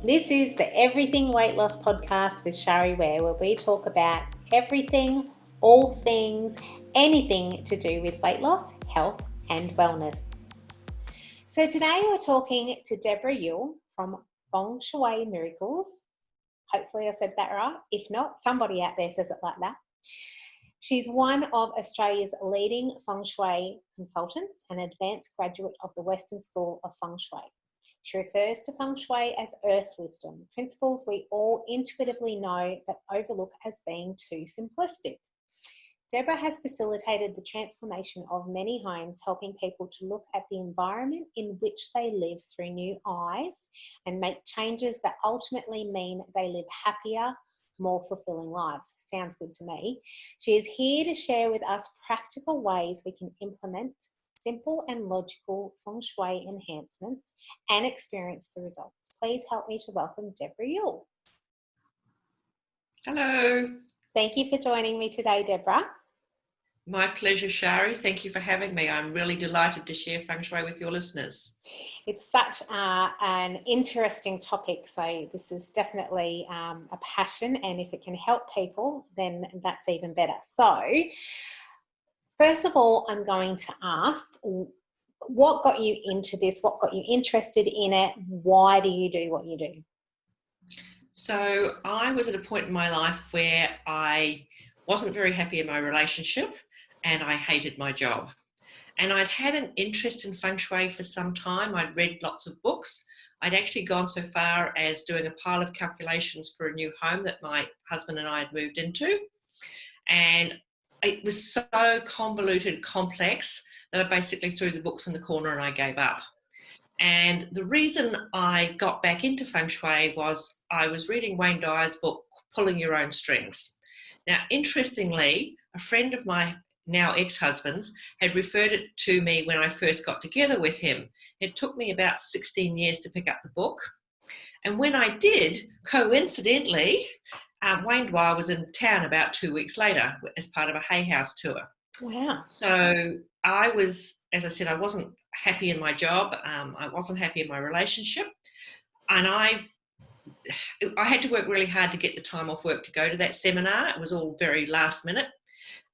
This is the Everything Weight Loss podcast with Shari Ware, where we talk about everything, all things, anything to do with weight loss, health, and wellness. So today we're talking to Debra Yuille from Feng Shui Miracles. Hopefully I said that right. If not, somebody out there says it like that. She's one of Australia's leading Feng Shui consultants and advanced graduate of the Western School of Feng Shui. She refers to Feng Shui as earth wisdom, principles we all intuitively know but overlook as being too simplistic. Debra has facilitated the transformation of many homes, helping people to look at the environment in which they live through new eyes and make changes that ultimately mean they live happier, more fulfilling lives. Sounds good to me. She is here to share with us practical ways we can implement simple and logical Feng Shui enhancements and experience the results. Please help me to welcome Debra Yuille. Hello. Thank you for joining me today, Debra. My pleasure, Shari. Thank you for having me. I'm really delighted to share Feng Shui with your listeners. It's such an interesting topic, so this is definitely a passion, and if it can help people, then that's even better. So, first of all, I'm going to ask, what got you into this? What got you interested in it? Why do you do what you do? So I was at a point in my life where I wasn't very happy in my relationship and I hated my job. And I'd had an interest in Feng Shui for some time. I'd read lots of books. I'd actually gone so far as doing a pile of calculations for a new home that my husband and I had moved into. And it was so convoluted, complex, that I basically threw the books in the corner and I gave up. And the reason I got back into Feng Shui was I was reading Wayne Dyer's book, Pulling Your Own Strings. Now, interestingly, a friend of my now ex-husband's had referred it to me when I first got together with him. It took me about 16 years to pick up the book. And when I did, coincidentally, Wayne Dwyer was in town about 2 weeks later as part of a Hay House tour. Wow. So I was, as I said, I wasn't happy in my job. I wasn't happy in my relationship. And I had to work really hard to get the time off work to go to that seminar. It was all very last minute.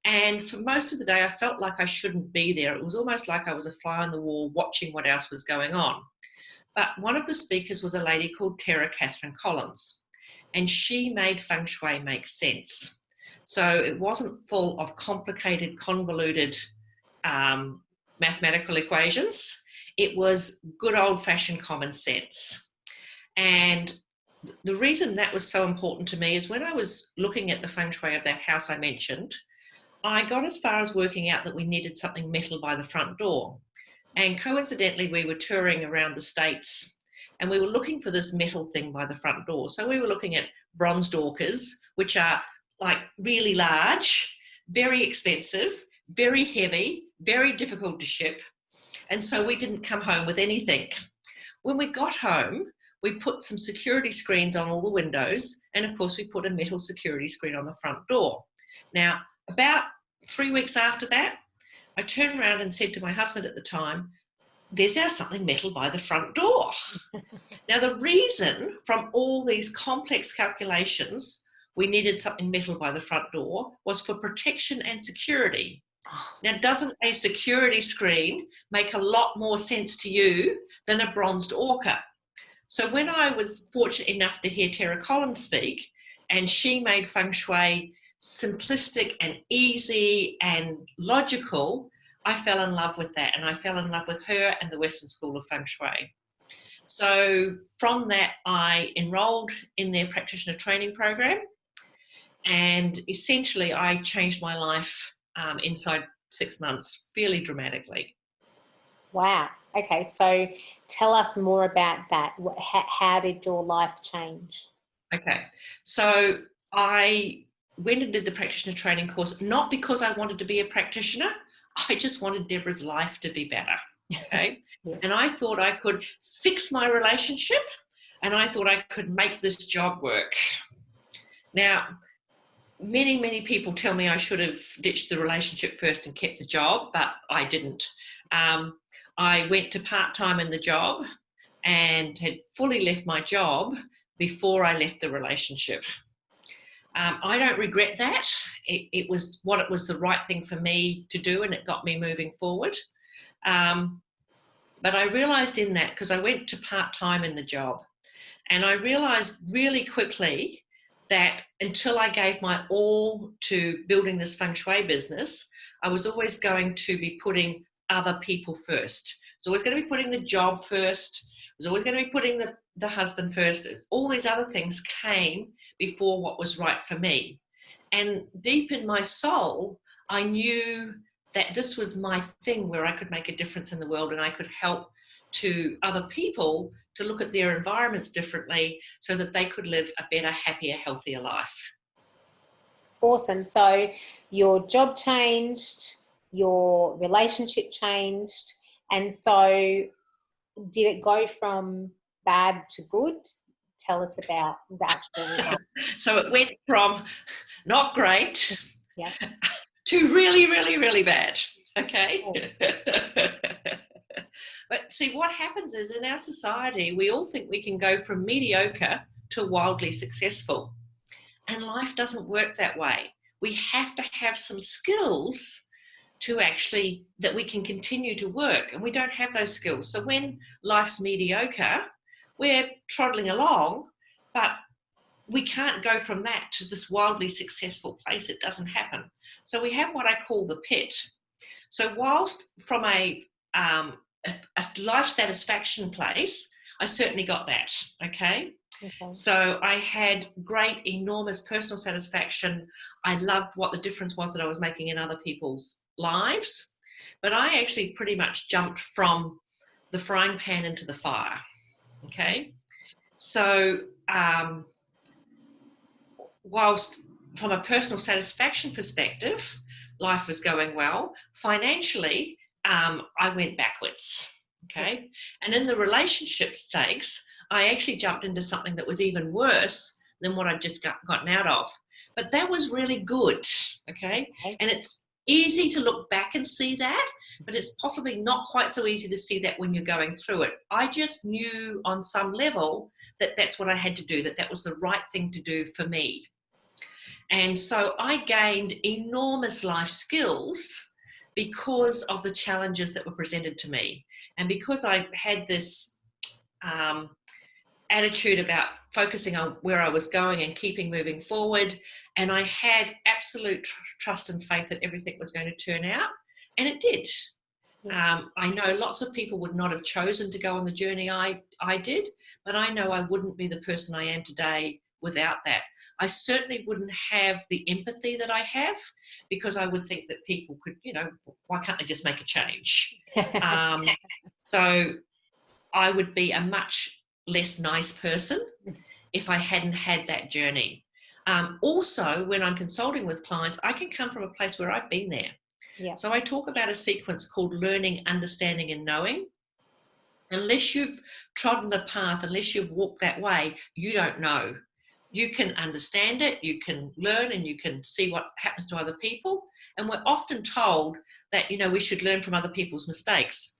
And for most of the day, I felt like I shouldn't be there. It was almost like I was a fly on the wall watching what else was going on. But one of the speakers was a lady called Tara Catherine Collins, and she made Feng Shui make sense. So it wasn't full of complicated, convoluted mathematical equations. It was good old-fashioned common sense. And the reason that was so important to me is when I was looking at the Feng Shui of that house I mentioned, I got as far as working out that we needed something metal by the front door. And coincidentally, we were touring around the States and we were looking for this metal thing by the front door. So we were looking at bronze dorkers, which are like really large, very expensive, very heavy, very difficult to ship. And so we didn't come home with anything. When we got home, we put some security screens on all the windows. And of course, we put a metal security screen on the front door. Now, about 3 weeks after that, I turned around and said to my husband at the time, there's now something metal by the front door. Now, the reason from all these complex calculations we needed something metal by the front door was for protection and security. Now, doesn't a security screen make a lot more sense to you than a bronzed orca? So when I was fortunate enough to hear Tara Collins speak, and she made Feng Shui simplistic and easy and logical, I fell in love with that, and I fell in love with her and the Western School of Feng Shui. So from that, I enrolled in their practitioner training program, and essentially I changed my life inside 6 months, fairly dramatically. Wow. Okay, so tell us more about that. How did your life change? Okay, so I went and did the practitioner training course, not because I wanted to be a practitioner. I just wanted Debra's life to be better. Okay. Yes. And I thought I could fix my relationship, and I thought I could make this job work. Now, many people tell me I should have ditched the relationship first and kept the job, but I didn't. I went to part-time in the job. and had fully left my job before I left the relationship. I don't regret that. It was the right thing for me to do, and it got me moving forward. But I realized in that, because I went to part-time in the job, and I realized really quickly that until I gave my all to building this Feng Shui business, I was always going to be putting other people first. I was always going to be putting the job first. I was always going to be putting the husband first. All these other things came before what was right for me. And deep in my soul, I knew that this was my thing where I could make a difference in the world, and I could help to other people to look at their environments differently so that they could live a better, happier, healthier life. Awesome. So your job changed, your relationship changed, and so did it go from bad to good? Tell us about the actual So it went from not great yeah. to really, really, really bad. Okay. But see, what happens is in our society, we all think we can go from mediocre to wildly successful. And life doesn't work that way. We have to have some skills to actually, that we can continue to work, and we don't have those skills. So when life's mediocre, we're trotting along, but we can't go from that to this wildly successful place. It doesn't happen. So we have what I call the pit. So whilst from a life satisfaction place, I certainly got that, okay? So I had great, enormous personal satisfaction. I loved what the difference was that I was making in other people's lives. But I actually pretty much jumped from the frying pan into the fire, okay? So whilst from a personal satisfaction perspective, life was going well, financially, I went backwards, okay? And in the relationship stakes, I actually jumped into something that was even worse than what I'd just gotten out of. But that was really good, okay? And it's easy to look back and see that, but it's possibly not quite so easy to see that when you're going through it. I just knew on some level that that's what I had to do, that was the right thing to do for me. And so I gained enormous life skills because of the challenges that were presented to me. And because I had this attitude about focusing on where I was going and keeping moving forward, and I had absolute trust and faith that everything was going to turn out, and it did. I know lots of people would not have chosen to go on the journey I did, but I know I wouldn't be the person I am today without that. I certainly wouldn't have the empathy that I have, because I would think that people could, why can't they just make a change? So I would be a much less nice person if I hadn't had that journey. Also, when I'm consulting with clients, I can come from a place where I've been there. Yeah. So I talk about a sequence called learning, understanding, and knowing. Unless you've trodden the path, unless you've walked that way, you don't know. You can understand it, you can learn, and you can see what happens to other people. And we're often told that, we should learn from other people's mistakes.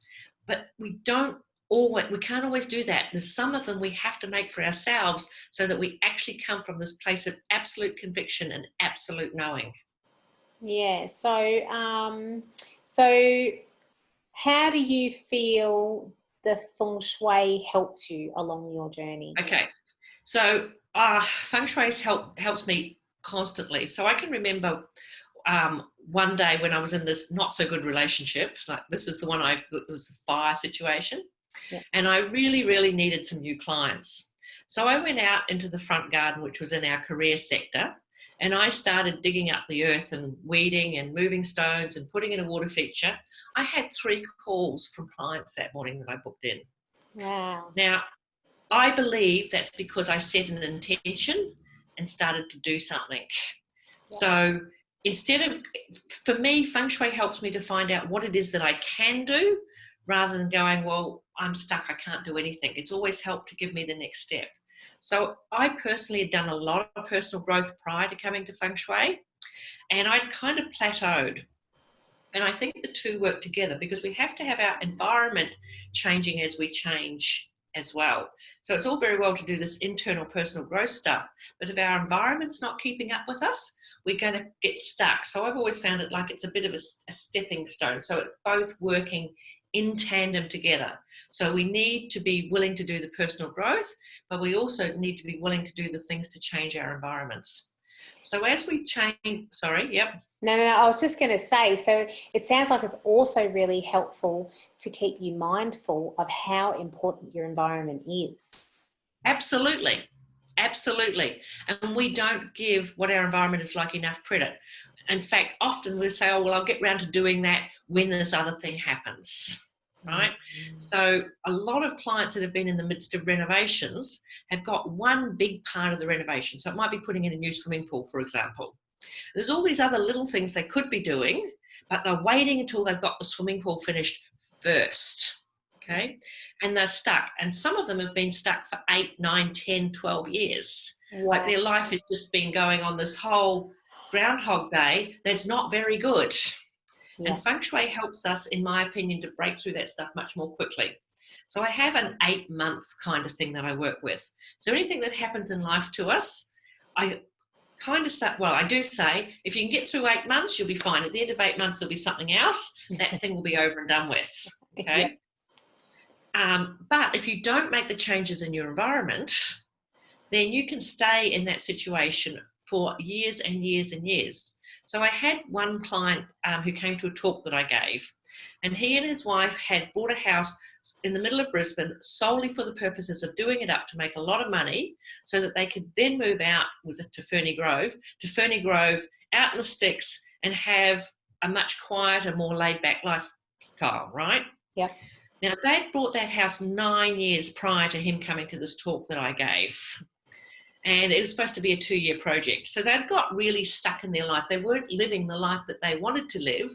But we can't always do that. There's some of them we have to make for ourselves so that we actually come from this place of absolute conviction and absolute knowing. Yeah. So how do you feel the Feng Shui helped you along your journey? Okay. So Feng Shui helps me constantly. So I can remember one day when I was in this not so good relationship, like this is the one it was a fire situation. Yeah. And I really, really needed some new clients. So I went out into the front garden, which was in our career sector, and I started digging up the earth and weeding and moving stones and putting in a water feature. I had 3 calls from clients that morning that I booked in. Wow. Now, I believe that's because I set an intention and started to do something. Yeah. So for me, Feng Shui helps me to find out what it is that I can do rather than going, well, I'm stuck, I can't do anything. It's always helped to give me the next step. So I personally had done a lot of personal growth prior to coming to Feng Shui, and I'd kind of plateaued. And I think the two work together because we have to have our environment changing as we change as well. So it's all very well to do this internal personal growth stuff, but if our environment's not keeping up with us, we're going to get stuck. So I've always found it like it's a bit of a stepping stone. So it's both working in tandem together. So we need to be willing to do the personal growth, but we also need to be willing to do the things to change our environments. So as we change, sorry, yep. No, I was just going to say, so it sounds like it's also really helpful to keep you mindful of how important your environment is. Absolutely. Absolutely. And we don't give what our environment is like enough credit. In fact, often we say, oh, well, I'll get round to doing that when this other thing happens, right? So a lot of clients that have been in the midst of renovations have got one big part of the renovation. So it might be putting in a new swimming pool, for example. There's all these other little things they could be doing, but they're waiting until they've got the swimming pool finished first, okay? And they're stuck. And some of them have been stuck for 8, 9, 10, 12 years. Wow. Like their life has just been going on this whole Groundhog Day that's not very good. Yeah. And Feng Shui helps us, in my opinion, to break through that stuff much more quickly. So I have an 8-month kind of thing that I work with. So anything that happens in life to us, I kind of say, well, I do say, if you can get through 8 months, you'll be fine. At the end of 8 months, there'll be something else. That thing will be over and done with, okay? Yeah. But if you don't make the changes in your environment, then you can stay in that situation for years and years and years. So I had one client who came to a talk that I gave, and he and his wife had bought a house in the middle of Brisbane solely for the purposes of doing it up to make a lot of money so that they could then move out, to Ferny Grove, out in the sticks and have a much quieter, more laid-back lifestyle, right? Yeah. Now, they'd bought that house 9 years prior to him coming to this talk that I gave. And it was supposed to be a 2-year project. So they'd got really stuck in their life. They weren't living the life that they wanted to live.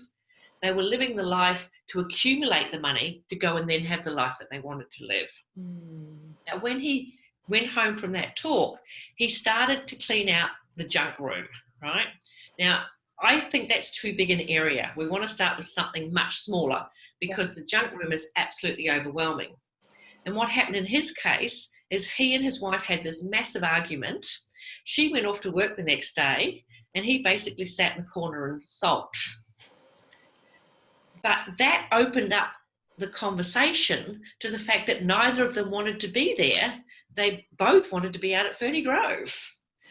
They were living the life to accumulate the money to go and then have the life that they wanted to live. Now, when he went home from that talk, he started to clean out the junk room, right? Now, I think that's too big an area. We want to start with something much smaller because the junk room is absolutely overwhelming. And what happened in his case is he and his wife had this massive argument. She went off to work the next day and he basically sat in the corner and sulked. But that opened up the conversation to the fact that neither of them wanted to be there. They both wanted to be out at Ferny Grove.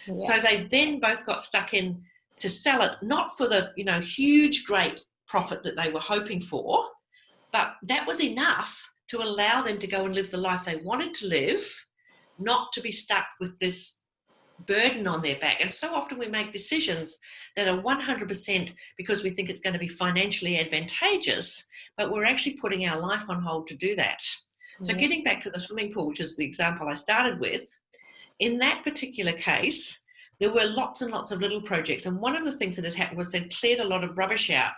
Yeah. So they then both got stuck in to sell it, not for the huge, great profit that they were hoping for, but that was enough to allow them to go and live the life they wanted to live, not to be stuck with this burden on their back. And so often we make decisions that are 100% because we think it's going to be financially advantageous, but we're actually putting our life on hold to do that. So getting back to the swimming pool, which is the example I started with, in that particular case, there were lots and lots of little projects. And one of the things that had happened was they'd cleared a lot of rubbish out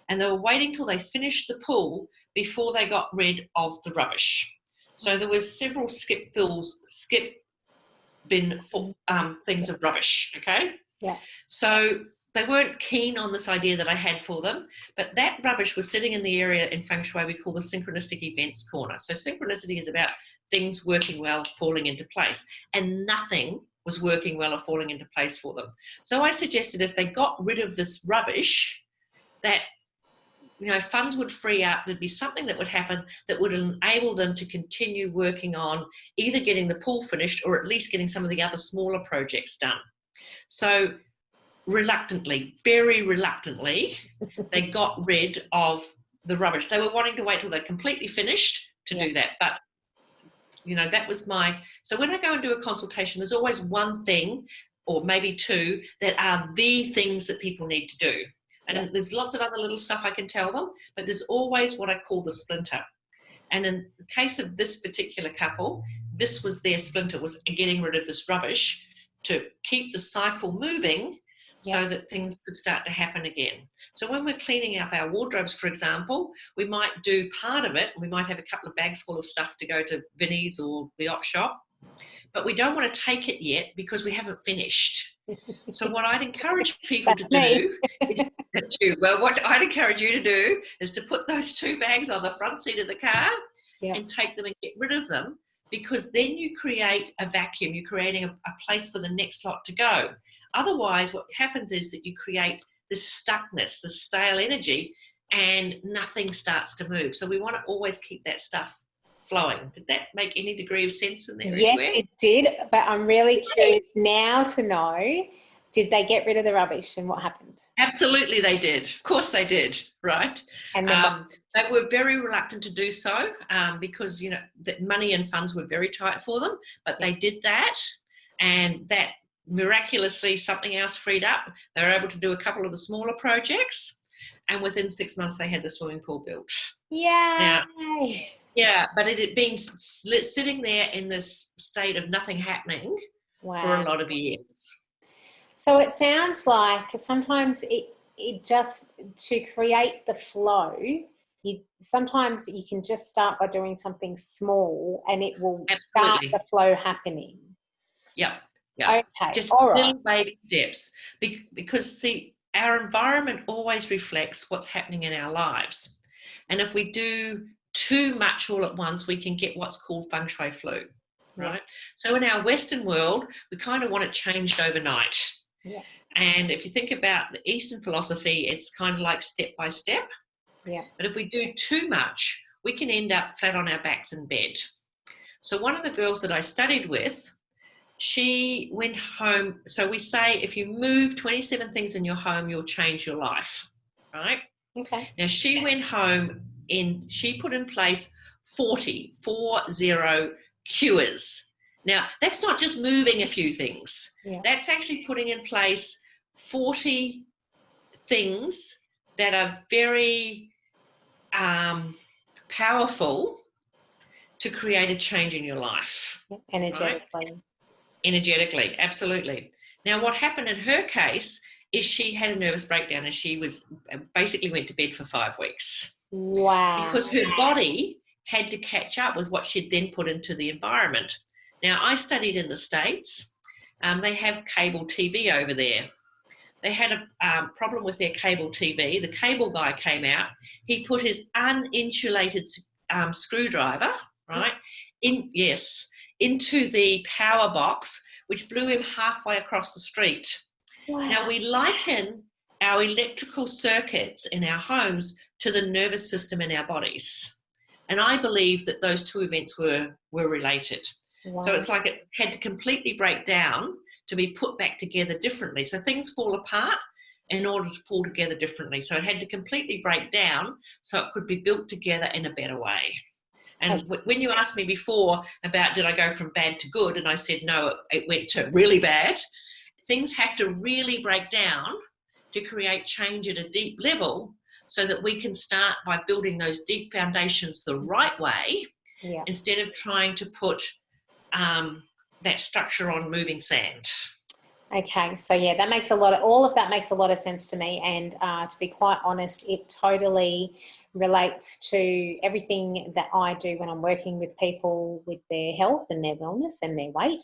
and they were waiting till they finished the pool before they got rid of the rubbish. So there was several skip bin things of rubbish, okay? Yeah. So they weren't keen on this idea that I had for them, but that rubbish was sitting in the area in Feng Shui we call the synchronistic events corner. So synchronicity is about things working well, falling into place, and nothing was working well or falling into place for them. So I suggested if they got rid of this rubbish, that funds would free up. There'd be something that would happen that would enable them to continue working on either getting the pool finished or at least getting some of the other smaller projects done. So reluctantly, very reluctantly, they got rid of the rubbish. They were wanting to wait till they're completely finished to do that. But, that was so when I go and do a consultation, there's always one thing or maybe two that are the things that people need to do. And there's lots of other little stuff I can tell them, but there's always what I call the splinter. And in the case of this particular couple, this was their splinter, was getting rid of this rubbish to keep the cycle moving so that things could start to happen again. So when we're cleaning up our wardrobes, for example, we might do part of it. We might have a couple of bags full of stuff to go to Vinnie's or the op shop, but we don't want to take it yet because we haven't finished. So what I'd encourage people to do is, that's you. Well, what I'd encourage you to do is to put those 2 bags on the front seat of the car and take them and get rid of them, because then you create a vacuum. You're creating a place for the next lot to go. Otherwise, what happens is that you create this stuckness, this stale energy, and nothing starts to move. So we want to always keep that stuff flowing. Did that make any degree of sense in there Yes, anywhere? it did, but I'm really curious now to know, did they get rid of the rubbish and what happened? Absolutely they did. Of course they did, right? And then They were very reluctant to do so because, you know, the money and funds were very tight for them, but they did that, and that miraculously something else freed up. They were able to do a couple of the smaller projects, and within 6 months they had the swimming pool built. Yay! Now, yeah, but it had been sitting there in this state of nothing happening for a lot of years. So it sounds like sometimes it just, to create the flow, sometimes you can just start by doing something small and it will start the flow happening. Yeah. Okay. Just all right. little baby steps. Because, see, our environment always reflects what's happening in our lives. And if we do too much all at once, we can get what's called Feng Shui flu, right? Yeah. So in our Western world, we kind of want it changed overnight. Yeah. And if you think about the Eastern philosophy, it's kind of like step by step. Yeah. But if we do too much, we can end up flat on our backs in bed. So one of the girls that I studied with, she went home. So we say if you move 27 things in your home, you'll change your life, right? Okay. Now she went home and she put in place 40 cures. Now that's not just moving a few things. Yeah. That's actually putting in place 40 things that are very powerful to create a change in your life. Energetically. Right? Energetically, absolutely. Now, what happened in her case is she had a nervous breakdown and she was basically went to bed for 5 weeks. Wow. Because her body had to catch up with what she'd then put into the environment. Now, I studied in the States. They have cable TV over there. They had a problem with their cable TV. The cable guy came out. He put his uninsulated screwdriver, right, into the power box, which blew him halfway across the street. Wow. Now, we liken our electrical circuits in our homes to the nervous system in our bodies. And I believe that those two events were related. Wow. So it's like it had to completely break down to be put back together differently. So things fall apart in order to fall together differently. So it had to completely break down so it could be built together in a better way. And when you asked me before about did I go from bad to good, and I said no, it went to really bad, things have to really break down to create change at a deep level so that we can start by building those deep foundations the right way, yeah, instead of trying to put that structure on moving sand. Okay, so yeah, all of that makes a lot of sense to me, and to be quite honest, it totally relates to everything that I do when I'm working with people with their health and their wellness and their weight.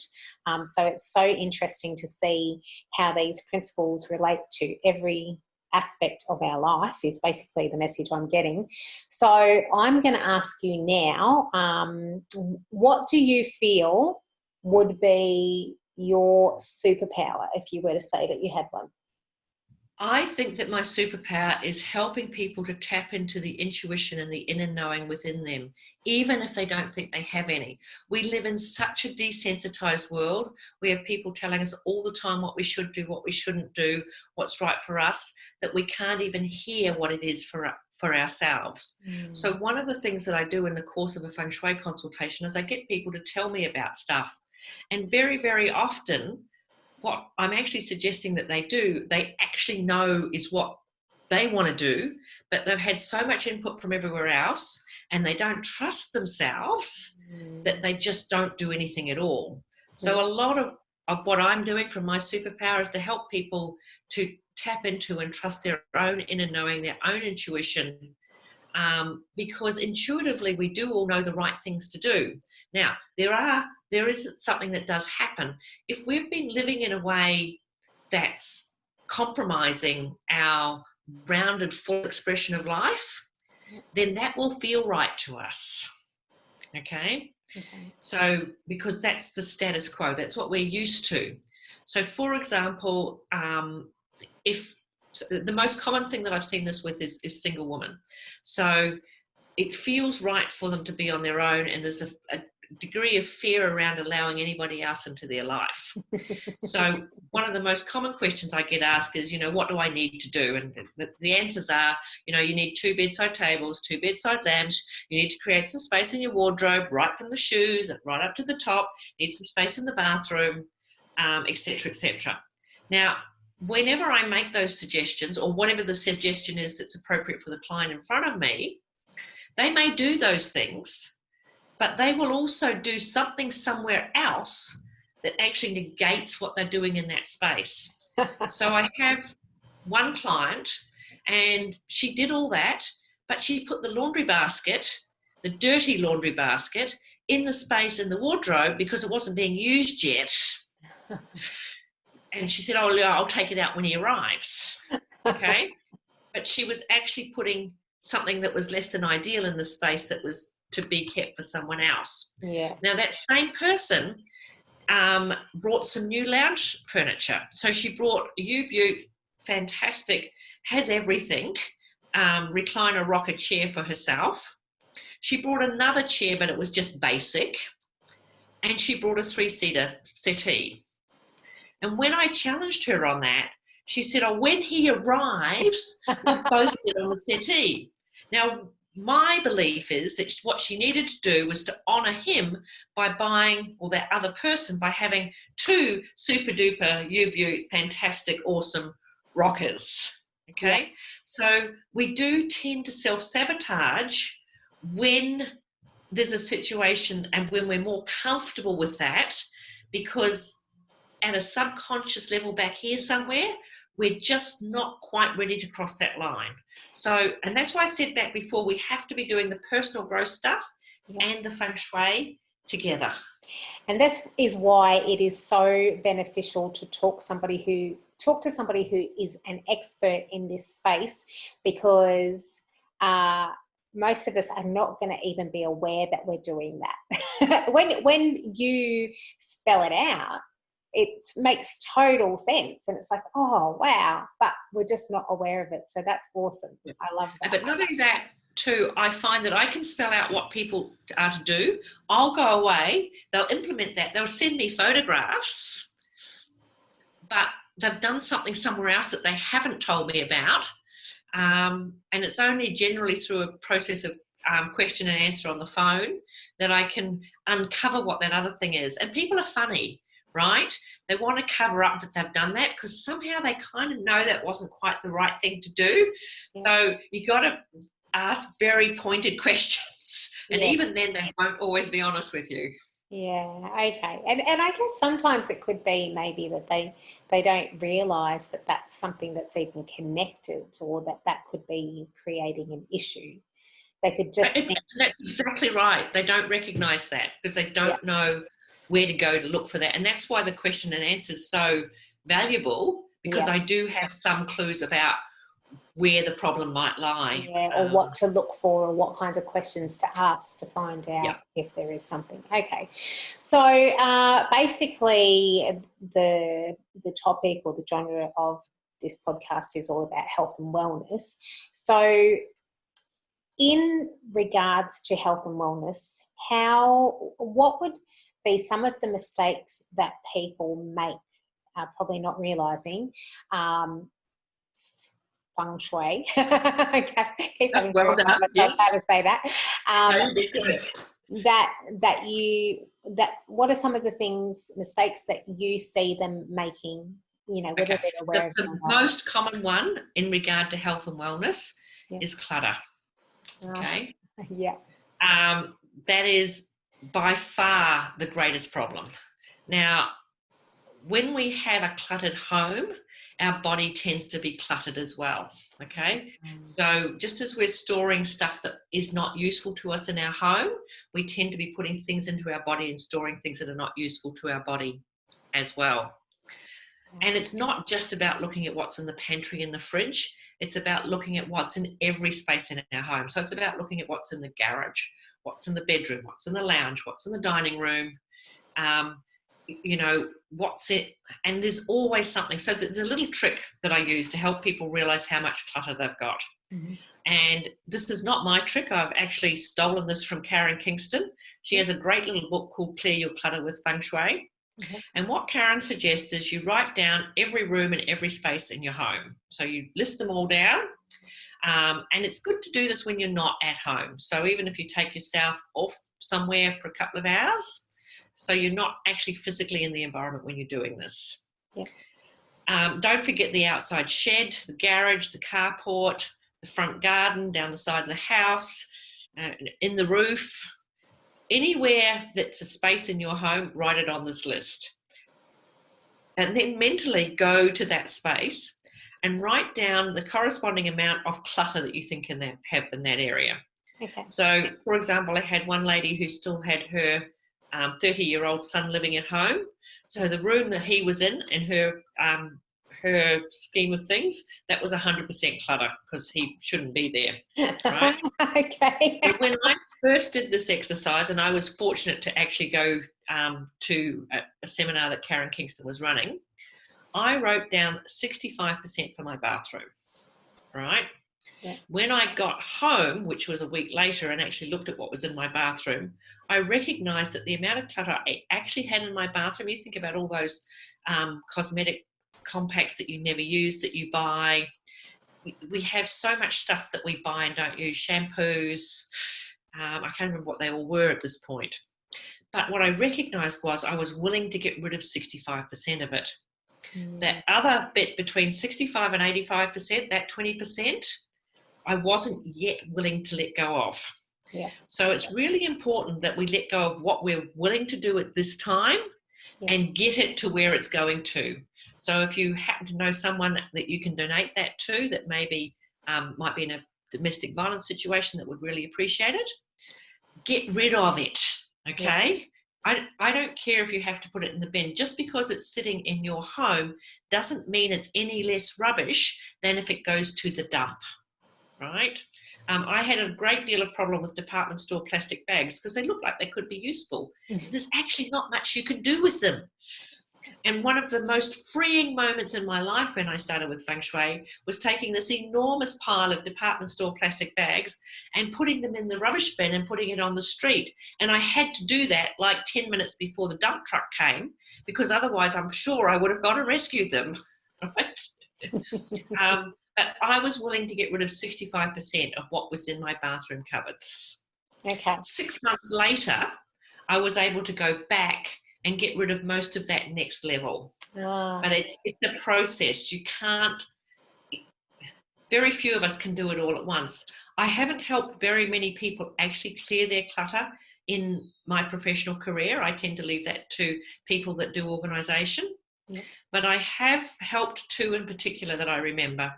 So it's so interesting to see how these principles relate to every aspect of our life is basically the message I'm getting. So I'm going to ask you now, what do you feel would be your superpower if you were to say that you had one? I think that my superpower is helping people to tap into the intuition and the inner knowing within them, even if they don't think they have any. We live in such a desensitized world. We have people telling us all the time what we should do, what we shouldn't do, what's right for us, that we can't even hear what it is for ourselves. So one of the things that I do in the course of a Feng Shui consultation is I get people to tell me about stuff. And very, very often, what I'm actually suggesting that they do, they actually know is what they want to do, but they've had so much input from everywhere else and they don't trust themselves that they just don't do anything at all. So a lot of what I'm doing from my superpower is to help people to tap into and trust their own inner knowing, their own intuition, because intuitively we do all know the right things to do. Now, there is something that does happen. If we've been living in a way that's compromising our rounded, full expression of life, then that will feel right to us, okay? Okay. So, because that's the status quo, that's what we're used to. So, for example, if the most common thing that I've seen this with is single women. So, it feels right for them to be on their own, and there's a degree of fear around allowing anybody else into their life. So one of the most common questions I get asked is, what do I need to do? And the answers are, you need 2 bedside tables, 2 bedside lamps. You need to create some space in your wardrobe, right from the shoes, right up to the top. You need some space in the bathroom, etc., etc. Now, whenever I make those suggestions, or whatever the suggestion is that's appropriate for the client in front of me, they may do those things, but they will also do something somewhere else that actually negates what they're doing in that space. So I have one client, and she did all that, but she put the laundry basket, the dirty laundry basket, in the space in the wardrobe because it wasn't being used yet. And she said, oh, yeah, I'll take it out when he arrives. Okay. But she was actually putting something that was less than ideal in the space that was to be kept for someone else. Yeah. Now, that same person brought some new lounge furniture. So she brought a U-Butte, fantastic, has everything, recliner rocker chair for herself. She brought another chair, but it was just basic. And she brought a 3-seater settee. And when I challenged her on that, she said, oh, when he arrives, we'll both sit on the settee. Now, my belief is that what she needed to do was to honour him by buying, or that other person, by having 2 super duper U-Butte, fantastic, awesome rockers. Okay. Yeah. So we do tend to self-sabotage when there's a situation and when we're more comfortable with that, because at a subconscious level back here somewhere, we're just not quite ready to cross that line. So, and that's why I said back before, we have to be doing the personal growth stuff and the Feng Shui together. And this is why it is so beneficial to talk to somebody who is an expert in this space, because most of us are not going to even be aware that we're doing that. when you spell it out, it makes total sense, and it's like, oh wow, but we're just not aware of it. So that's awesome. I love that. But not only that too, I find that I can spell out what people are to do. I'll go away, they'll implement that, they'll send me photographs, but they've done something somewhere else that they haven't told me about, and it's only generally through a process of question and answer on the phone that I can uncover what that other thing is. And people are funny, right? They want to cover up that they've done that because somehow they kind of know that wasn't quite the right thing to do. Yeah. So you got to ask very pointed questions, and even then they won't always be honest with you. Yeah, okay. And I guess sometimes it could be maybe that they don't realise that that's something that's even connected, or that could be creating an issue. They could just that's exactly right. They don't recognise that because they don't know where to go to look for that. And that's why the question and answer is so valuable, because I do have some clues about where the problem might lie. Or what to look for, or what kinds of questions to ask to find out if there is something. Okay. So basically the topic or the genre of this podcast is all about health and wellness. So in regards to health and wellness, what would be some of the mistakes that people make, probably not realising, Feng Shui. Keep having well done. Yes. How to say that. What are some of the mistakes that you see them making? Whether they're aware of the most common one in regard to health and wellness is clutter. Okay. Yeah. That is by far the greatest problem. Now, when we have a cluttered home, our body tends to be cluttered as well. Okay. So just as we're storing stuff that is not useful to us in our home, we tend to be putting things into our body and storing things that are not useful to our body as well. And it's not just about looking at what's in the pantry and the fridge. It's about looking at what's in every space in our home. So it's about looking at what's in the garage, what's in the bedroom, what's in the lounge, what's in the dining room, you know, what's it. And there's always something. So there's a little trick that I use to help people realize how much clutter they've got. Mm-hmm. And this is not my trick. I've actually stolen this from Karen Kingston. She has a great little book called Clear Your Clutter with Feng Shui. Mm-hmm. And what Karen suggests is you write down every room and every space in your home. So you list them all down. And it's good to do this when you're not at home. So even if you take yourself off somewhere for a couple of hours, so you're not actually physically in the environment when you're doing this. Yeah. Don't forget the outside shed, the garage, the carport, the front garden, down the side of the house, in the roof. Anywhere that's a space in your home, write it on this list. And then mentally go to that space and write down the corresponding amount of clutter that you think have in that area. Okay. So, for example, I had one lady who still had her 30-year-old son living at home. So the room that he was in her scheme of things, that was 100% clutter because he shouldn't be there, right? Okay. And when I first did this exercise, and I was fortunate to actually go to a seminar that Karen Kingston was running, I wrote down 65% for my bathroom, right? Yeah. When I got home, which was a week later, and actually looked at what was in my bathroom, I recognised that the amount of clutter I actually had in my bathroom, you think about all those cosmetic compacts that you never use, that you buy. We have so much stuff that we buy and don't use, shampoos. I can't remember what they all were at this point. But what I recognised was I was willing to get rid of 65% of it. Mm. That other bit between 65 and 85%, that 20%, I wasn't yet willing to let go of. Yeah. So it's really important that we let go of what we're willing to do at this time, and get it to where it's going to. So if you happen to know someone that you can donate that to, that maybe might be in a domestic violence situation that would really appreciate it, get rid of it, okay? Yeah. I don't care if you have to put it in the bin. Just because it's sitting in your home doesn't mean it's any less rubbish than if it goes to the dump. Right? I had a great deal of problem with department store plastic bags because they look like they could be useful. There's actually not much you can do with them. And one of the most freeing moments in my life when I started with Feng Shui was taking this enormous pile of department store plastic bags and putting them in the rubbish bin and putting it on the street. And I had to do that like 10 minutes before the dump truck came, because otherwise I'm sure I would have gone and rescued them. Right? But I was willing to get rid of 65% of what was in my bathroom cupboards. Okay. 6 months later, I was able to go back and get rid of most of that next level. But it's a process. You can't, very few of us can do it all at once. I haven't helped very many people actually clear their clutter in my professional career. I tend to leave that to people that do organisation. Yeah. But I have helped two in particular that I remember.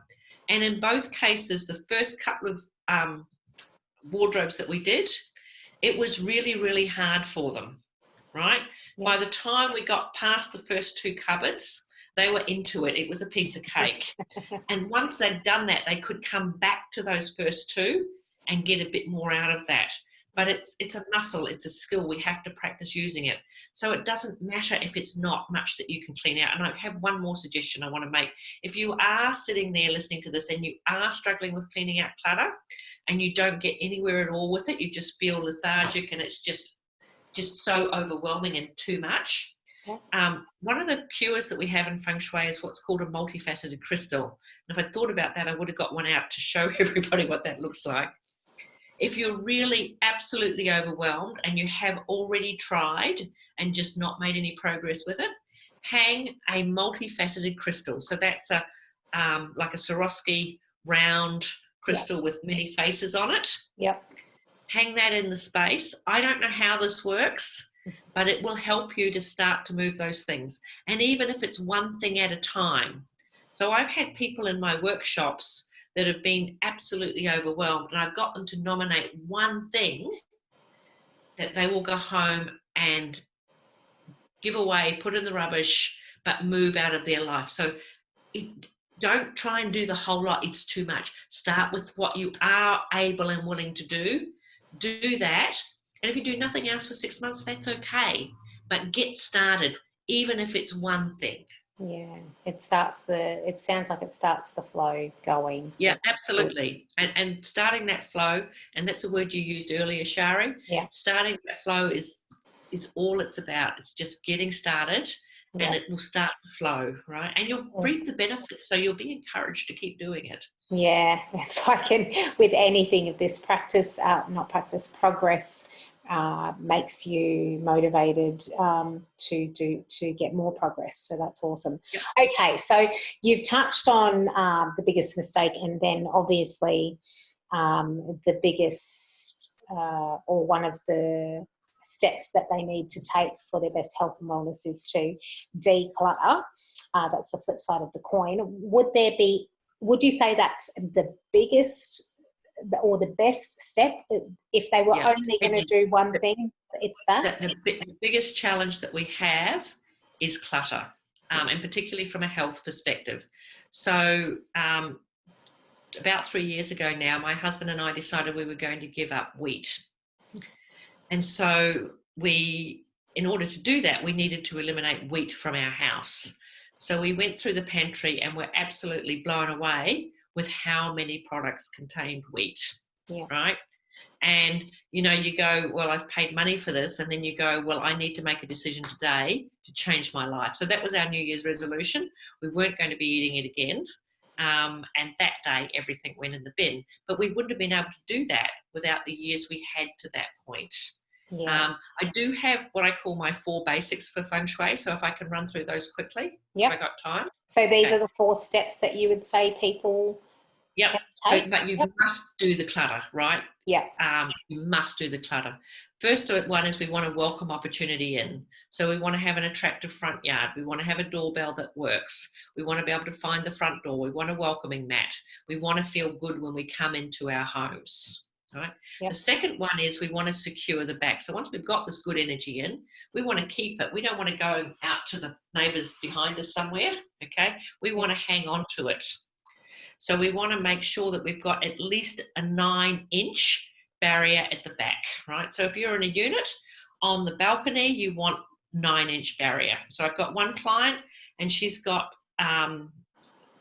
And in both cases, the first couple of wardrobes that we did, it was really, really hard for them, right? Yeah. By the time we got past the first two cupboards, they were into it. It was a piece of cake. And once they'd done that, they could come back to those first two and get a bit more out of that. But it's a muscle, it's a skill. We have to practice using it. So it doesn't matter if it's not much that you can clean out. And I have one more suggestion I want to make. If you are sitting there listening to this and you are struggling with cleaning out clutter and you don't get anywhere at all with it, you just feel lethargic and it's just so overwhelming and too much. One of the cures that we have in Feng Shui is what's called a multifaceted crystal. And if I thought about that, I would have got one out to show everybody what that looks like. If you're really absolutely overwhelmed and you have already tried and just not made any progress with it, hang a multifaceted crystal. So that's a like a Swarovski round crystal with many faces on it. Yep. Hang that in the space. I don't know how this works, but it will help you to start to move those things. And even if it's one thing at a time. So I've had people in my workshops that have been absolutely overwhelmed, and I've got them to nominate one thing that they will go home and give away, put in the rubbish, but move out of their life. So don't try and do the whole lot. It's too much. Start with what you are able and willing to do. Do that. And if you do nothing else for 6 months, that's okay. But get started, even if it's one thing. Yeah, it sounds like it starts the flow going. So Yeah, absolutely. And starting that flow, and that's a word you used earlier, Shari. Yeah. Starting that flow is all it's about. It's just getting started, and it will start to flow, right? And you'll reap the benefits, so you'll be encouraged to keep doing it. Yeah, it's like with anything of this progress makes you motivated to get more progress. So that's awesome. Yep. Okay, so you've touched on the biggest mistake, and then obviously the biggest or one of the steps that they need to take for their best health and wellness is to declutter. That's the flip side of the coin. Would you say that's the biggest or the best step? If they were only going to do one thing, it's that? The biggest challenge that we have is clutter, and particularly from a health perspective. So about 3 years ago now, my husband and I decided we were going to give up wheat. And so in order to do that, we needed to eliminate wheat from our house. So we went through the pantry and were absolutely blown away with how many products contained wheat, right? And, you go, well, I've paid money for this. And then you go, well, I need to make a decision today to change my life. So that was our New Year's resolution. We weren't going to be eating it again. And that day, everything went in the bin. But we wouldn't have been able to do that without the years we had to that point. Yeah. I do have what I call my 4 basics for Feng Shui. So if I can run through those quickly, if I got time. So these are the 4 steps that you would say people can take? But you must do the clutter, right? Yeah. You must do the clutter. First one is we want to welcome opportunity in. So we want to have an attractive front yard. We want to have a doorbell that works. We want to be able to find the front door. We want a welcoming mat. We want to feel good when we come into our homes. Right. Yep. The second one is we want to secure the back. So once we've got this good energy in, we want to keep it. We don't want to go out to the neighbours behind us somewhere. Okay. We want to hang on to it. So we want to make sure that we've got at least a 9-inch barrier at the back. Right. So if you're in a unit on the balcony, you want 9-inch barrier. So I've got one client and she's got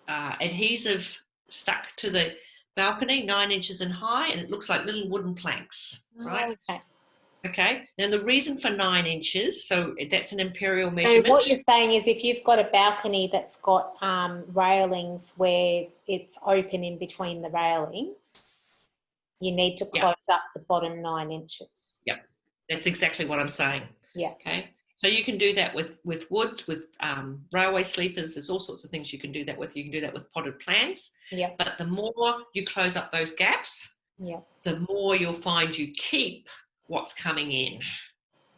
adhesive stuck to the balcony, 9 inches in high, and it looks like little wooden planks, right? Okay. Now the reason for 9 inches, so that's an imperial measurement. So what you're saying is if you've got a balcony that's got railings where it's open in between the railings, you need to close up the bottom 9 inches. Yep. That's exactly what I'm saying. Yeah. Okay. So you can do that with woods, with railway sleepers. There's all sorts of things you can do that with. You can do that with potted plants. Yeah. But the more you close up those gaps, the more you'll find you keep what's coming in.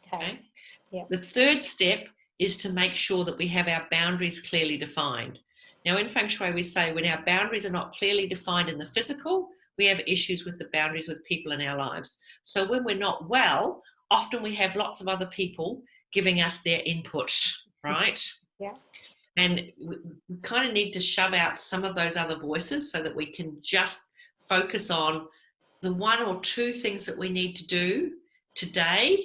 Okay. Yeah. The third step is to make sure that we have our boundaries clearly defined. Now in Feng Shui we say when our boundaries are not clearly defined in the physical, we have issues with the boundaries with people in our lives. So when we're not well, often we have lots of other people giving us their input, right? Yeah. And we kind of need to shove out some of those other voices so that we can just focus on the 1 or 2 things that we need to do today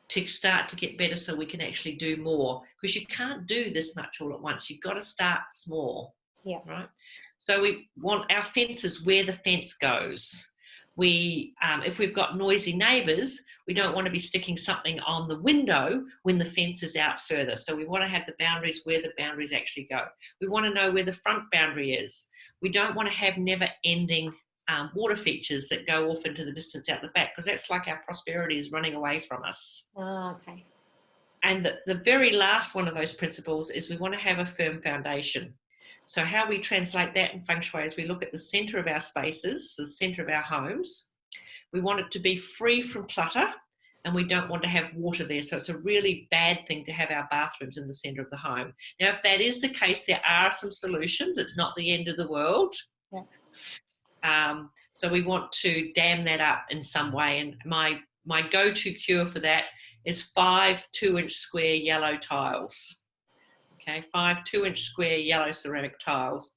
to start to get better so we can actually do more. Because you can't do this much all at once. You've got to start small, right? So we want our fences where the fence goes. If we've got noisy neighbours, we don't want to be sticking something on the window when the fence is out further. So we want to have the boundaries where the boundaries actually go. We want to know where the front boundary is. We don't want to have never-ending water features that go off into the distance out the back because that's like our prosperity is running away from us. Oh, okay. And the very last one of those principles is we want to have a firm foundation. So how we translate that in Feng Shui is we look at the centre of our spaces, the centre of our homes. We want it to be free from clutter and we don't want to have water there. So it's a really bad thing to have our bathrooms in the centre of the home. Now, if that is the case, there are some solutions. It's not the end of the world. Yeah. So we want to dam that up in some way. And my go-to cure for that is 5 2-inch square yellow tiles. Okay, 5 2-inch square yellow ceramic tiles.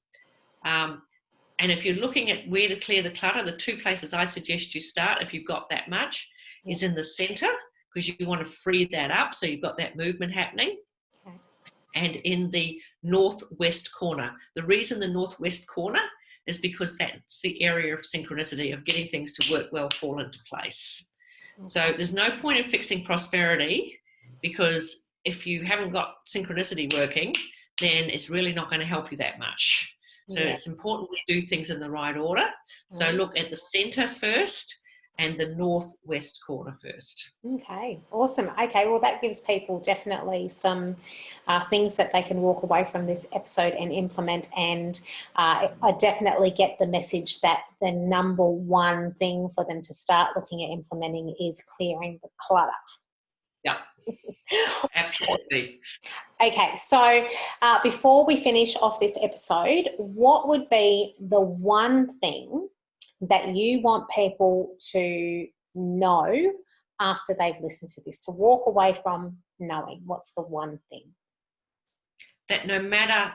And if you're looking at where to clear the clutter, the two places I suggest you start, if you've got that much, is in the centre, because you want to free that up so you've got that movement happening. Okay. And in the northwest corner. The reason the northwest corner is because that's the area of synchronicity, of getting things to work well, fall into place. Okay. So there's no point in fixing prosperity, because if you haven't got synchronicity working, then it's really not going to help you that much. So it's important we do things in the right order. So look at the centre first and the northwest corner first. Okay, awesome. Okay, well, that gives people definitely some things that they can walk away from this episode and implement. And I definitely get the message that the number one thing for them to start looking at implementing is clearing the clutter. Yeah, absolutely. Okay, so before we finish off this episode, what would be the one thing that you want people to know after they've listened to this, to walk away from knowing? What's the one thing? That no matter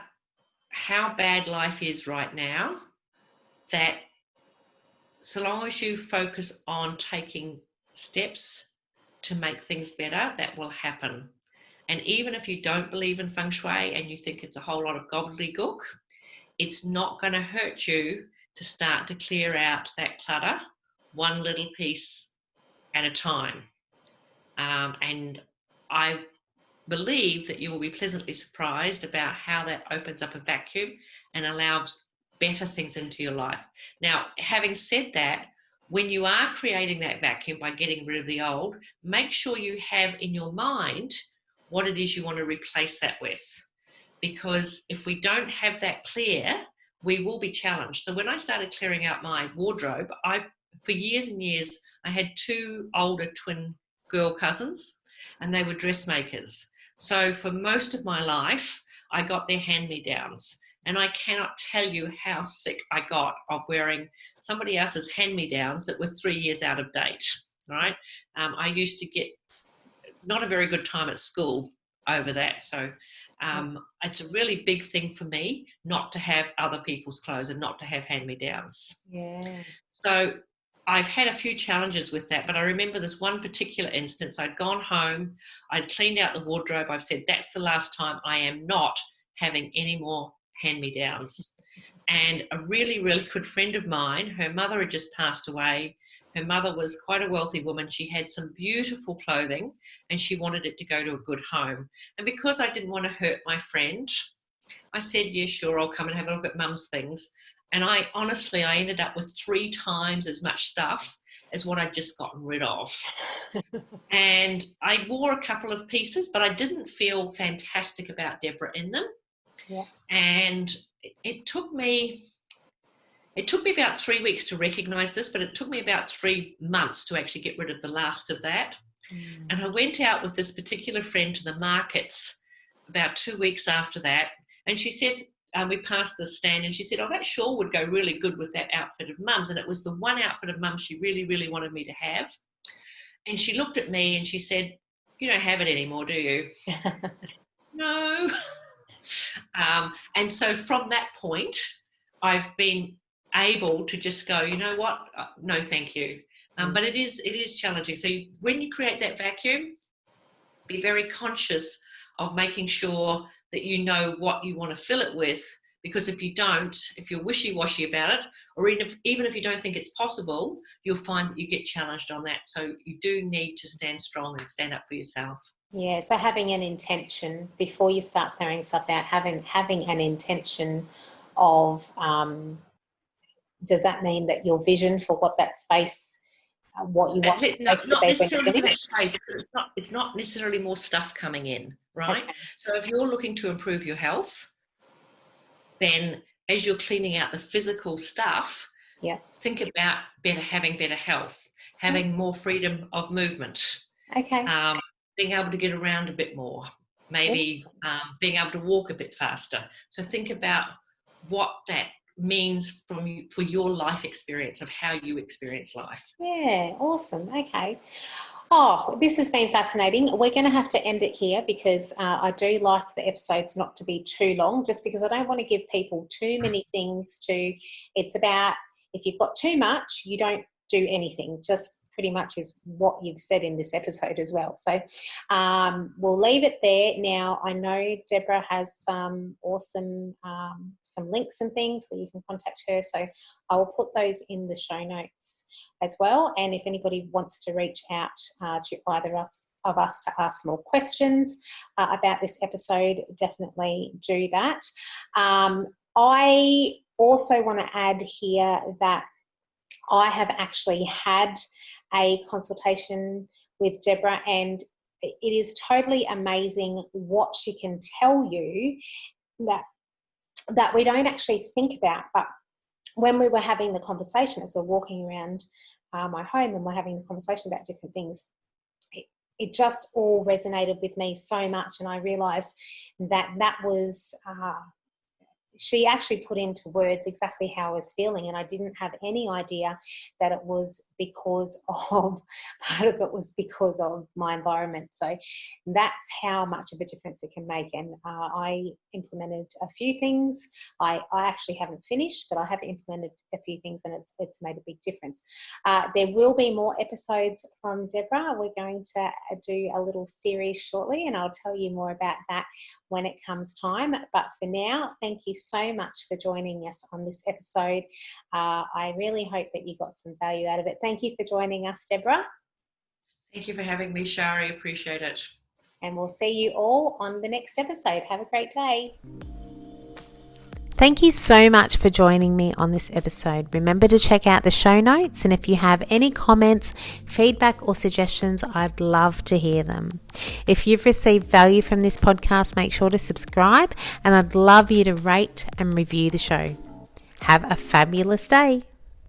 how bad life is right now, that so long as you focus on taking steps to make things better, that will happen. And even if you don't believe in Feng Shui and you think it's a whole lot of gobbledygook, it's not going to hurt you to start to clear out that clutter one little piece at a time. And I believe that you will be pleasantly surprised about how that opens up a vacuum and allows better things into your life. Now, having said that, when you are creating that vacuum by getting rid of the old, make sure you have in your mind what it is you want to replace that with. Because if we don't have that clear, we will be challenged. So when I started clearing out my wardrobe, for years and years, I had 2 older twin girl cousins, and they were dressmakers. So for most of my life, I got their hand-me-downs. And I cannot tell you how sick I got of wearing somebody else's hand-me-downs that were 3 years out of date, right? I used to get not a very good time at school over that. So it's a really big thing for me not to have other people's clothes and not to have hand-me-downs. Yeah. So I've had a few challenges with that, but I remember this one particular instance. I'd gone home, I'd cleaned out the wardrobe. I've said, that's the last time. I am not having any more hand-me-downs. And a really, really good friend of mine, her mother had just passed away. Her mother was quite a wealthy woman. She had some beautiful clothing and she wanted it to go to a good home. And because I didn't want to hurt my friend, I said, yeah, sure, I'll come and have a look at mum's things. And I ended up with 3 times as much stuff as what I'd just gotten rid of. And I wore a couple of pieces, but I didn't feel fantastic about Debra in them. Yeah. And it took me about 3 weeks to recognize this, but it took me about 3 months to actually get rid of the last of that. And I went out with this particular friend to the markets about 2 weeks after that. And she said, we passed the stand and she said, oh, that shawl would go really good with that outfit of mum's. And it was the one outfit of mum's she really, really wanted me to have. And she looked at me and she said, you don't have it anymore, do you? No. And so from that point, I've been able to just go, you know what? No, thank you. But it is challenging. So when you create that vacuum, be very conscious of making sure that you know what you want to fill it with, because if you don't, if you're wishy-washy about it, or even if you don't think it's possible, you'll find that you get challenged on that. So you do need to stand strong and stand up for yourself. Yeah, so having an intention before you start clearing stuff out, having an intention of, does that mean that your vision for what that space, what you want the space to be when you finish? Space, it's not necessarily more stuff coming in, right? Okay. So if you're looking to improve your health, then as you're cleaning out the physical stuff, think about having better health, having more freedom of movement. Okay. Being able to get around a bit more, maybe being able to walk a bit faster. So think about what that means for your life experience of how you experience life. Yeah, awesome. Okay. Oh, this has been fascinating. We're going to have to end it here because I do like the episodes not to be too long, just because I don't want to give people too many things to. It's about, if you've got too much, you don't do anything. Just pretty much is what you've said in this episode as well. So we'll leave it there. Now, I know Debra has some awesome some links and things where you can contact her. So I will put those in the show notes as well. And if anybody wants to reach out to either of us to ask more questions about this episode, definitely do that. I also want to add here that I have actually had a consultation with Debra, and it is totally amazing what she can tell you that we don't actually think about. But when we were having the conversation, as we're walking around my home and we're having the conversation about different things, it just all resonated with me so much, and I realised that was she actually put into words exactly how I was feeling, and I didn't have any idea that it was because of, part of it was because of my environment. So that's how much of a difference it can make. And I implemented a few things. I actually haven't finished, but I have implemented a few things, and it's made a big difference. There will be more episodes from Debra. We're going to do a little series shortly, and I'll tell you more about that when it comes time. But for now, thank you so much for joining us on this episode. I really hope that you got some value out of it. Thank you for joining us, Debra. Thank you for having me, Shari. Appreciate it. And we'll see you all on the next episode. Have a great day. Thank you so much for joining me on this episode. Remember to check out the show notes, and if you have any comments, feedback or suggestions, I'd love to hear them. If you've received value from this podcast, make sure to subscribe, and I'd love you to rate and review the show. Have a fabulous day.